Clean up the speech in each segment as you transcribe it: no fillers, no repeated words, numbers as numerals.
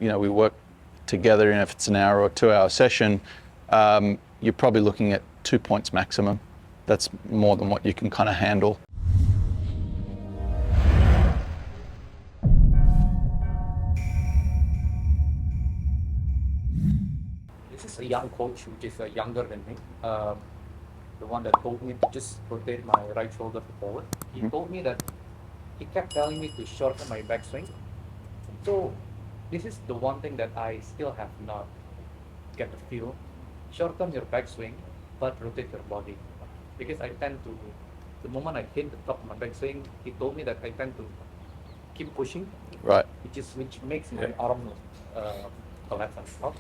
we work together, and if it's an hour or 2 hour session, you're probably looking at 2 points maximum. That's more than what you can kind of handle. This is a young coach, which is younger than me. The one that told me to just rotate my right shoulder forward. He told me that he kept telling me to shorten my backswing. So this is the one thing that I still have not get the feel. Shorten your backswing, but rotate your body. Because I tend to, the moment I hit the top of my backswing, he told me that I tend to keep pushing. Right. Which makes my arm collapse and stop.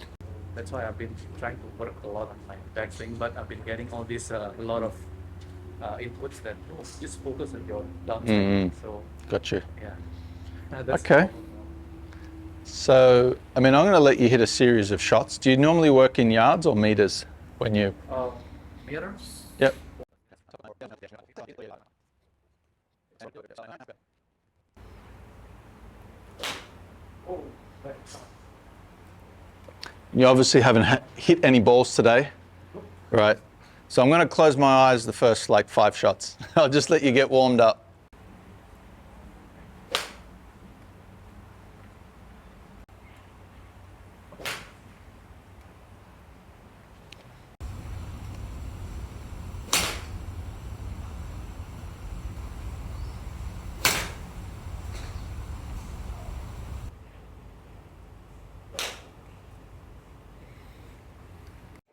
That's why I've been trying to work a lot on my backswing, but I've been getting all this a lot of inputs that just focus on your downswing. So gotcha. Yeah. Okay. So, I mean, I'm going to let you hit a series of shots. Do you normally work in yards or meters when you? Meters. Yep. You obviously haven't hit any balls today, right? So I'm going to close my eyes the first like 5 shots. I'll just let you get warmed up.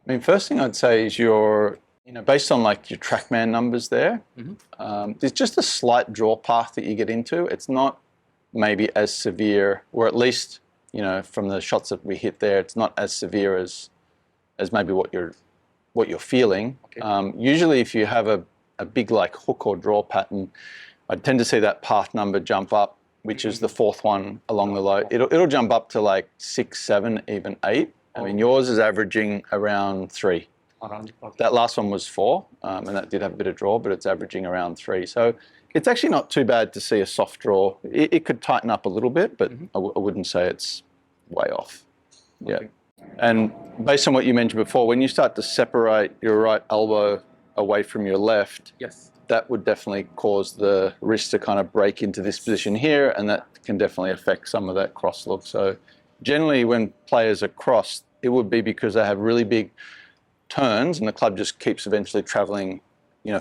I mean, first thing I'd say is based on like your TrackMan numbers there, there's just a slight draw path that you get into. It's not maybe as severe, or at least, from the shots that we hit there, it's not as severe as maybe what you're feeling. Okay. Usually if you have a big like hook or draw pattern, I tend to see that path number jump up, which is the 4th one along the low. It'll jump up to like 6, 7, even 8. I mean, yours is averaging around 3. That last one was 4, and that did have a bit of draw, but it's averaging around 3. So it's actually not too bad to see a soft draw. It could tighten up a little bit, but I wouldn't say it's way off. Yeah. Okay. And based on what you mentioned before, when you start to separate your right elbow away from your left, yes, that would definitely cause the wrist to kind of break into this position here, and that can definitely affect some of that cross look. So generally when players are crossed, it would be because they have really big turns and the club just keeps eventually traveling,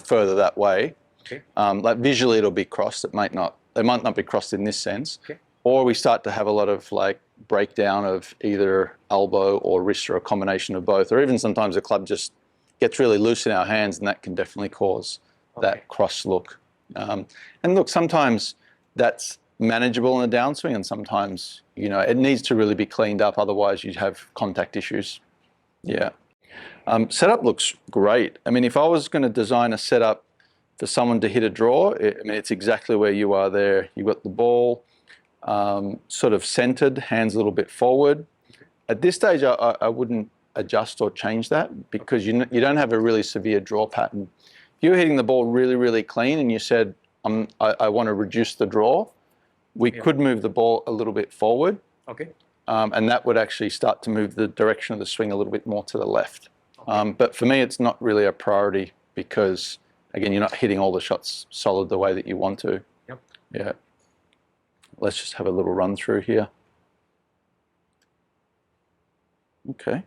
further that way. Okay. Like visually it'll be crossed. They might not be crossed in this sense. Okay. Or we start to have a lot of like breakdown of either elbow or wrist or a combination of both. Or even sometimes the club just gets really loose in our hands, and that can definitely cause that cross look. And look, sometimes that's manageable in a downswing, and sometimes it needs to really be cleaned up, otherwise you'd have contact issues. Yeah. Setup looks great. I mean, if I was going to design a setup for someone to hit a draw, it's exactly where you are there. You've got the ball sort of centered, hands a little bit forward. At this stage I wouldn't adjust or change that, because you don't have a really severe draw pattern. If you're hitting the ball really, really clean and you said, I want to reduce the draw, we could move the ball a little bit forward. Okay. And that would actually start to move the direction of the swing a little bit more to the left. Okay. But for me, it's not really a priority because, again, you're not hitting all the shots solid the way that you want to. Yep. Yeah. Let's just have a little run through here. Okay.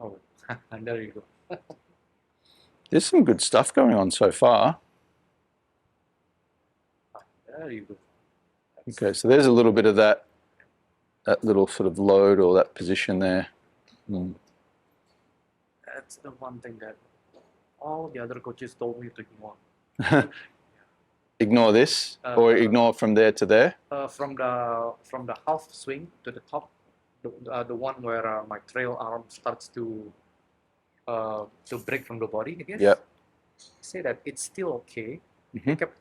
Oh, there you go. There's some good stuff going on so far. There you go. Okay, so there's a little bit of that little sort of load or that position there. That's the one thing that all the other coaches told me to ignore. Ignore this, or ignore from there to there? From the half swing to the top, the one where my trail arm starts to break from the body, I guess. Yep. Say that it's still okay. He kept,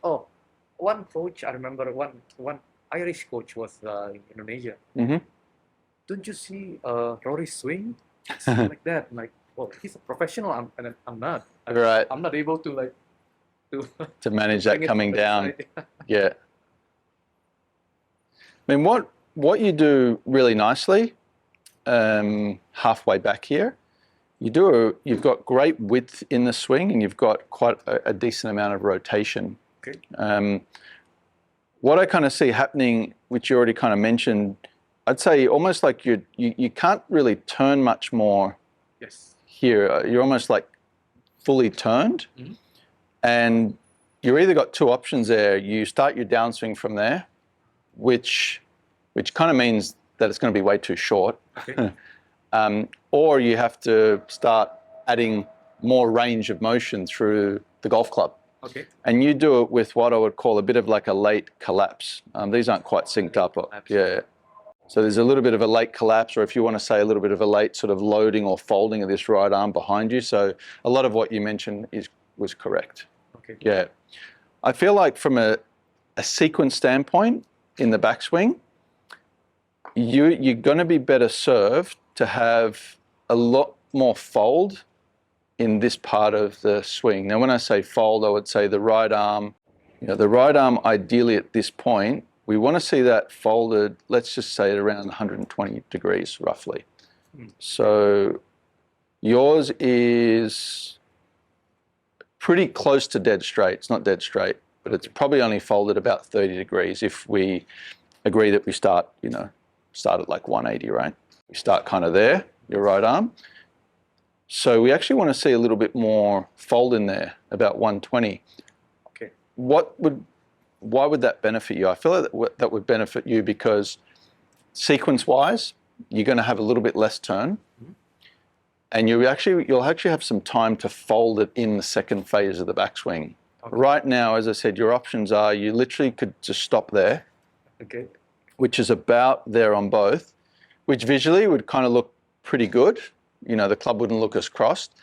one coach, I remember one Irish coach was in Indonesia. Don't you see Rory swing? Something like that. Like, well, he's a professional, and I'm not. Right. I'm not able to like to manage that coming down. Yeah. I mean, what you do really nicely, halfway back here, you've got great width in the swing, and you've got quite a decent amount of rotation. Okay. What I kind of see happening, which you already kind of mentioned, I'd say almost like you can't really turn much more. Yes. Here. You're almost like fully turned, and you've either got two options there. You start your downswing from there, which kind of means that it's going to be way too short. Okay. Or you have to start adding more range of motion through the golf club. Okay. And you do it with what I would call a bit of like a late collapse. These aren't quite synced up. Yeah. So there's a little bit of a late collapse, or if you want to say a little bit of a late sort of loading or folding of this right arm behind you. So a lot of what you mentioned was correct. Okay. Yeah. I feel like from a sequence standpoint in the backswing, you're going to be better served to have a lot more fold in this part of the swing. Now, when I say fold, I would say the right arm, the right arm ideally at this point, we want to see that folded, let's just say at around 120 degrees roughly. So yours is pretty close to dead straight. It's not dead straight, but it's probably only folded about 30 degrees if we agree that we start at like 180, right? We start kind of there, your right arm. So we actually want to see a little bit more fold in there, about 120. Okay. Why would that benefit you? I feel like that would benefit you because sequence-wise, you're going to have a little bit less turn, and you'll actually have some time to fold it in the second phase of the backswing. Okay. Right now, as I said, your options are you literally could just stop there, okay, which is about there on both, which visually would kind of look pretty good. The club wouldn't look as crossed.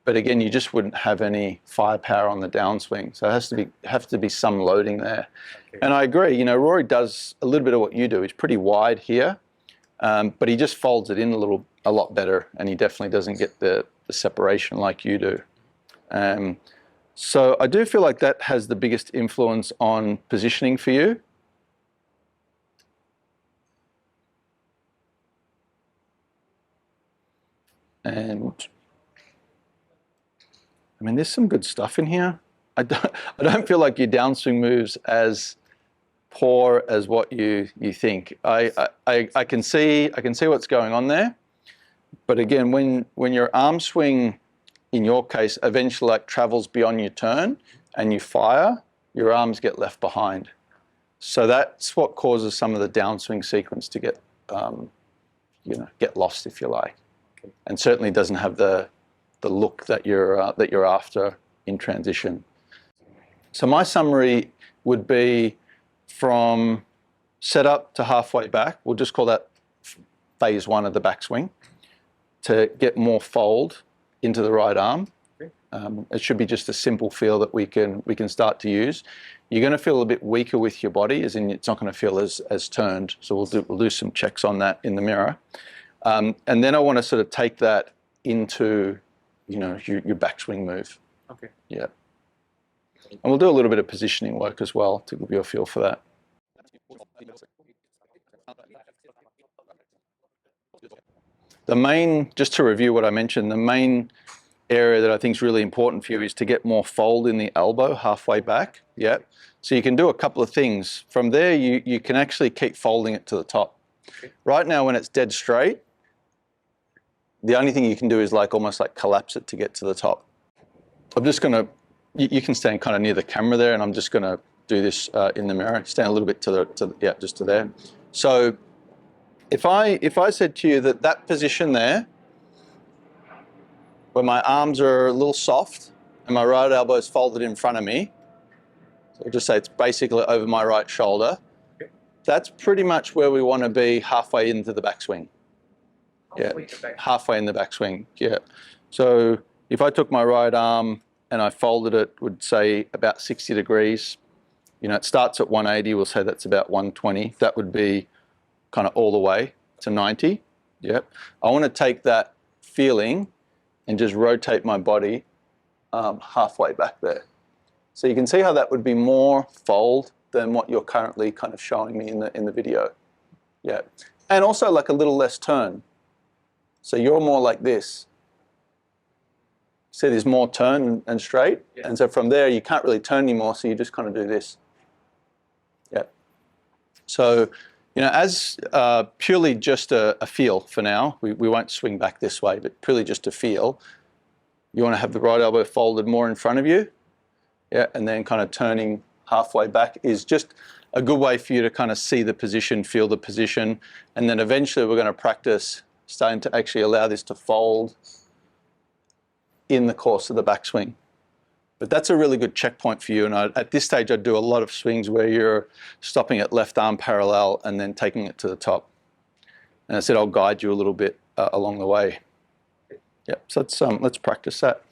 But again, you just wouldn't have any firepower on the downswing. So it has to be some loading there. Okay. And I agree, Rory does a little bit of what you do. He's pretty wide here, but he just folds it in a lot better, and he definitely doesn't get the separation like you do. So I do feel like that has the biggest influence on positioning for you. And I mean, there's some good stuff in here. I don't feel like your downswing moves as poor as what you think. I can see what's going on there, but again, when your arm swing, in your case, eventually like travels beyond your turn and you fire, your arms get left behind. So that's what causes some of the downswing sequence to get lost, if you like, and certainly doesn't have the look that you're after in transition. So my summary would be from setup to halfway back. We'll just call that phase one of the backswing, to get more fold into the right arm. It should be just a simple feel that we can start to use. You're going to feel a bit weaker with your body, as in it's not going to feel as turned. So we'll do some checks on that in the mirror, and then I want to sort of take that into your backswing move. Okay. Yeah. And we'll do a little bit of positioning work as well to give you a feel for that. Just to review what I mentioned, the main area that I think is really important for you is to get more fold in the elbow halfway back. Yeah. So you can do a couple of things. From there, you can actually keep folding it to the top. Okay. Right now, when it's dead straight, the only thing you can do is almost collapse it to get to the top. I'm just going to, you can stand kind of near the camera there, and I'm just going to do this in the mirror. Stand a little bit just to there. So if I said to you that position there, where my arms are a little soft and my right elbow is folded in front of me, so I'll just say it's basically over my right shoulder, that's pretty much where we want to be halfway into the backswing. Yeah, halfway in the backswing, yeah. So if I took my right arm and I folded it, would say about 60 degrees. It starts at 180, we'll say that's about 120. That would be kind of all the way to 90, yep. I want to take that feeling and just rotate my body halfway back there. So you can see how that would be more fold than what you're currently kind of showing me in the video. Yeah. And also like a little less turn. So you're more like this. See, there's more turn and straight. Yeah. And so from there, you can't really turn anymore, so you just kind of do this. Yeah. So, you know, as purely just a feel for now, we won't swing back this way, but purely just a feel, you want to have the right elbow folded more in front of you. Yeah, and then kind of turning halfway back is just a good way for you to kind of see the position, feel the position, and then eventually we're going to practice starting to actually allow this to fold in the course of the backswing. But that's a really good checkpoint for you, and at this stage I do a lot of swings where you're stopping at left arm parallel and then taking it to the top. And I said I'll guide you a little bit along the way. Yeah, so let's practice that.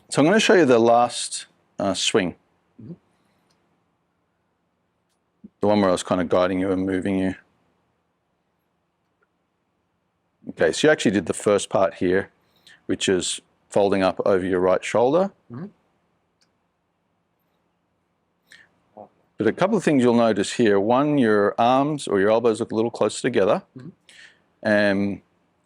So I'm going to show you the last swing. Mm-hmm. The one where I was kind of guiding you and moving you. Okay, so you actually did the first part here, which is folding up over your right shoulder. Mm-hmm. But a couple of things you'll notice here. One, your arms or your elbows look a little closer together. Mm-hmm.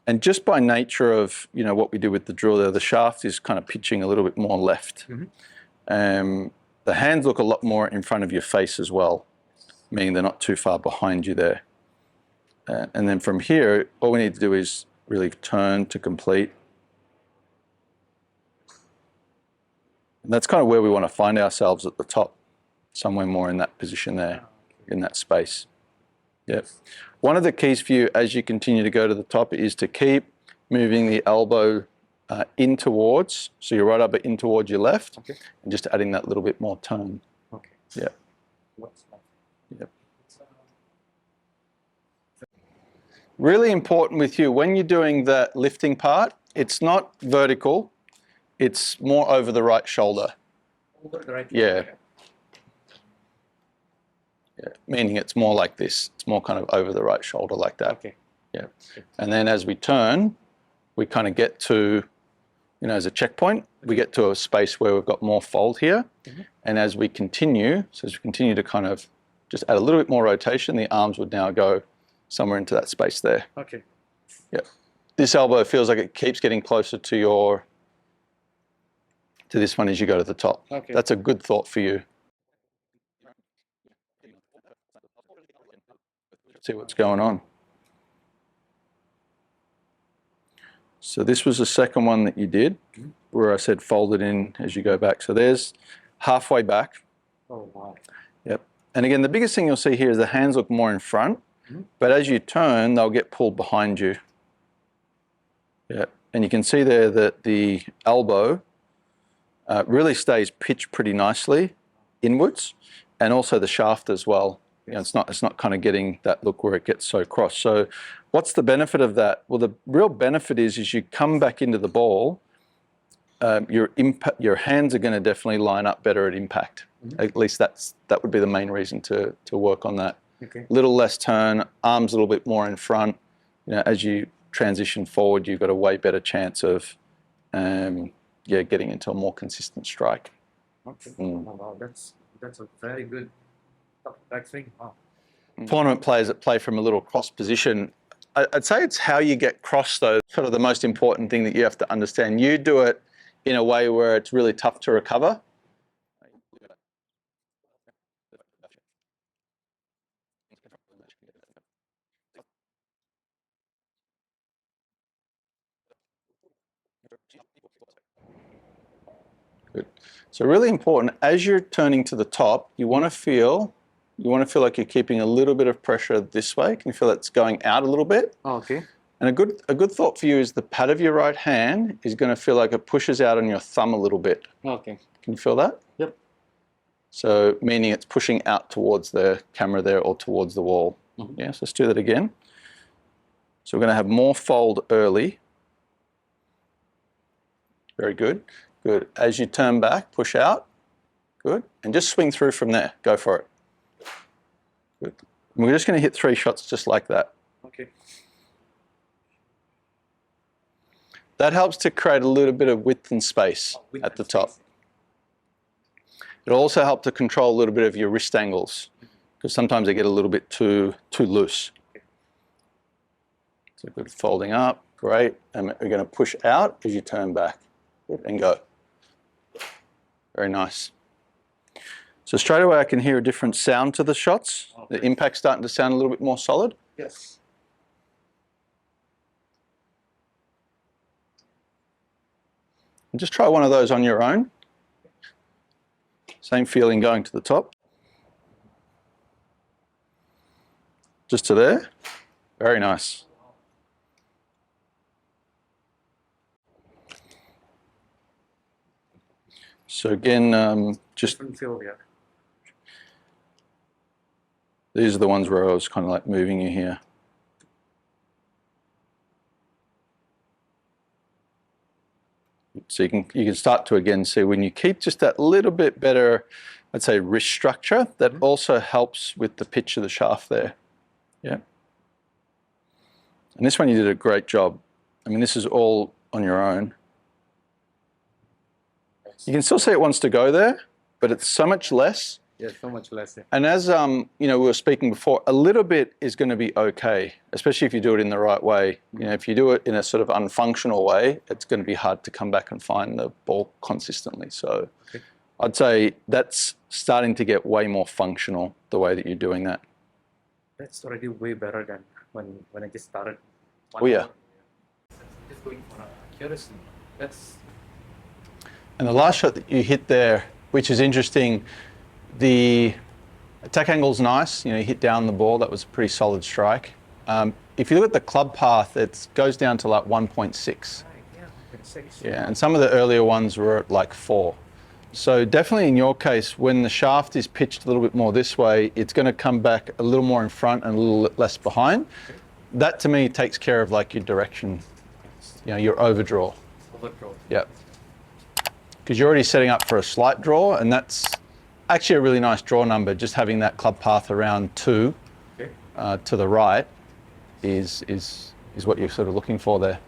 And just by nature of, you know, what we do with the drill there, the shaft is kind of pitching a little bit more left. Mm-hmm. The hands look a lot more in front of your face as well, meaning they're not too far behind you there. And then from here, all we need to do is really turn to complete. And that's kind of where we want to find ourselves at the top, somewhere more in that position there, in that space. Yep. One of the keys for you as you continue to go to the top is to keep moving the elbow in towards, so your right elbow in towards your left, okay, and just adding that little bit more tone. Okay. Yeah. Yep. Really important with you, when you're doing that lifting part, it's not vertical, it's more over the right shoulder. Over the right shoulder. Yeah. Yeah, meaning it's more like this. It's more kind of over the right shoulder like that. Okay. Yeah. And then as we turn, we kind of get to, you know, as a checkpoint, we get to a space where we've got more fold here. Mm-hmm. And as we continue, so as we continue to kind of just add a little bit more rotation, the arms would now go somewhere into that space there. Okay. Yeah. This elbow feels like it keeps getting closer to this one as you go to the top. Okay. That's a good thought for you. See what's going on. So this was the second one that you did, where I said fold it in as you go back. So there's halfway back. Oh, wow. Yep. And again, the biggest thing you'll see here is the hands look more in front, but as you turn, they'll get pulled behind you. Yeah. And you can see there that the elbow really stays pitched pretty nicely inwards, and also the shaft as well. You know, it's not kind of getting that look where it gets so cross. So what's the benefit of that? Well, the real benefit is you come back into the ball, your hands are going to definitely line up better at impact. Mm-hmm. At least that would be the main reason to work on that. Okay. Little less turn, arms a little bit more in front. You know, as you transition forward, you've got a way better chance of getting into a more consistent strike. Okay. Oh, wow, that's a very good backswing. Wow. Tournament players that play from a little cross position, I'd say it's how you get cross though, sort of the most important thing that you have to understand. You do it in a way where it's really tough to recover. Good. So really important, as you're turning to the top, you want to feel like you're keeping a little bit of pressure this way. Can you feel it's going out a little bit? Oh, okay. And a good thought for you is the pad of your right hand is going to feel like it pushes out on your thumb a little bit. Okay. Can you feel that? Yep. So meaning it's pushing out towards the camera there or towards the wall. Mm-hmm. Yes, let's do that again. So we're going to have more fold early. Very good. Good. As you turn back, push out. Good. And just swing through from there. Go for it. Good. And we're just going to hit 3 shots just like that. Okay. That helps to create a little bit of width and space at the top. It'll also help to control a little bit of your wrist angles, because sometimes they get a little bit too loose. So good, folding up, great. And we're going to push out as you turn back and go. Very nice. So straight away I can hear a different sound to the shots. The impact's starting to sound a little bit more solid. Yes. And just try one of those on your own. Same feeling going to the top. Just to there. Very nice. So again, just Feel, yeah. These are the ones where I was kind of like moving you here. So you can start to again see when you keep just that little bit better, I'd say, wrist structure, that also helps with the pitch of the shaft there. Yeah. And this one you did a great job. I mean, this is all on your own. You can still see it wants to go there, but it's so much less. Yeah, so much less. Yeah. And as you know, we were speaking before, a little bit is going to be okay, especially if you do it in the right way. You know, if you do it in a sort of unfunctional way, it's going to be hard to come back and find the ball consistently. So I'd say that's starting to get way more functional, the way that you're doing that. That's already way better than when I just started. Oh yeah. Just going for accuracy. That's. And the last shot that you hit there, which is interesting, the attack angle's nice. You know, you hit down the ball. That was a pretty solid strike. If you look at the club path, it goes down to like 1.6. Yeah, and some of the earlier ones were at like 4. So definitely in your case, when the shaft is pitched a little bit more this way, it's going to come back a little more in front and a little less behind. That to me takes care of like your direction, you know, your overdraw. Overdraw. Yeah. Because you're already setting up for a slight draw, and that's actually a really nice draw number. Just having that club path around 2 to the right is what you're sort of looking for there.